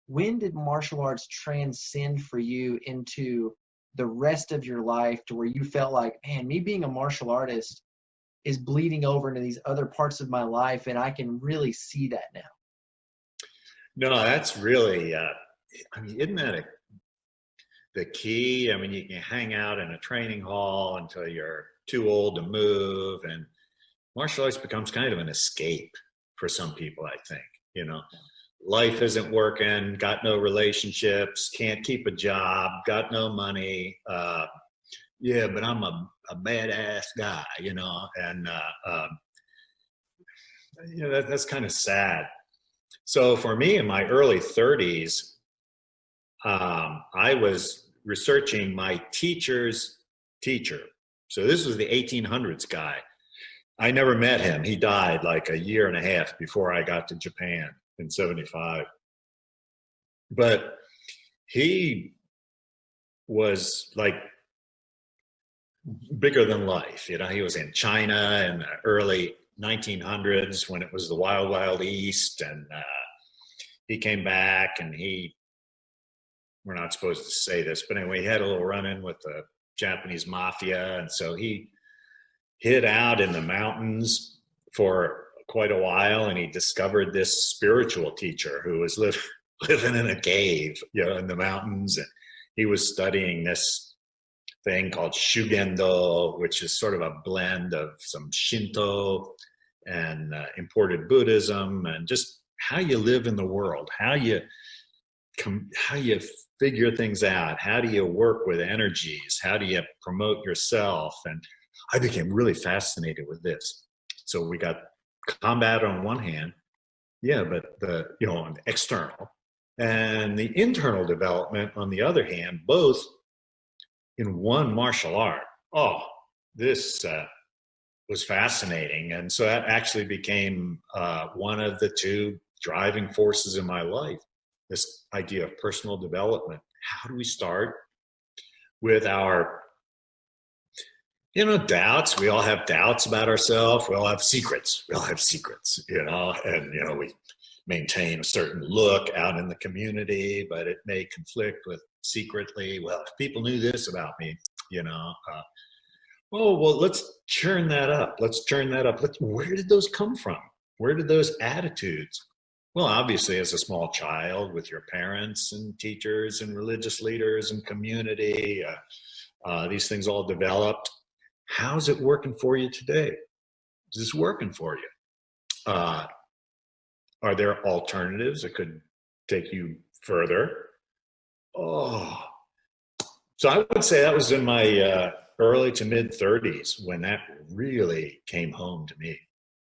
when did martial arts transcend for you into the rest of your life to where you felt like, man, me being a martial artist is bleeding over into these other parts of my life, and I can really see that now? No, that's really, I mean, isn't that the key? I mean, you can hang out in a training hall until you're too old to move, and martial arts becomes kind of an escape for some people, I think. You know, life isn't working, got no relationships, can't keep a job, got no money. Yeah, but I'm a badass guy, you know, and you know, that's kind of sad. So for me, in my early 30s, I was researching my teacher's teacher. So this was the 1800s guy. I never met him. He died like a year and a half before I got to Japan in 75. But he was like bigger than life. You know, he was in China in the early 1900s when it was the wild, wild East. And he came back and we're not supposed to say this, but anyway, he had a little run-in with the Japanese mafia. And so he hid out in the mountains for quite a while, and he discovered this spiritual teacher who was living in a cave, you know, in the mountains. And he was studying this thing called Shugendo, which is sort of a blend of some Shinto and imported Buddhism, and just how you live in the world, how you figure things out, how do you work with energies, how do you promote yourself. And I became really fascinated with this. So we got combat on one hand, yeah, but on the external, and the internal development on the other hand, both in one martial art. Oh, this was fascinating. And so that actually became one of the two driving forces in my life, this idea of personal development. How do we start with our doubts? We all have doubts about ourselves. We all have secrets. And, we maintain a certain look out in the community, but it may conflict with secretly, well, if people knew this about me, well, let's churn that up. Where did those come from? Where did those attitudes? Well, obviously, as a small child with your parents and teachers and religious leaders and community, these things all developed. How's it working for you today? Is this working for you? Are there alternatives that could take you further? Oh, so I would say that was in my early to mid 30s when that really came home to me.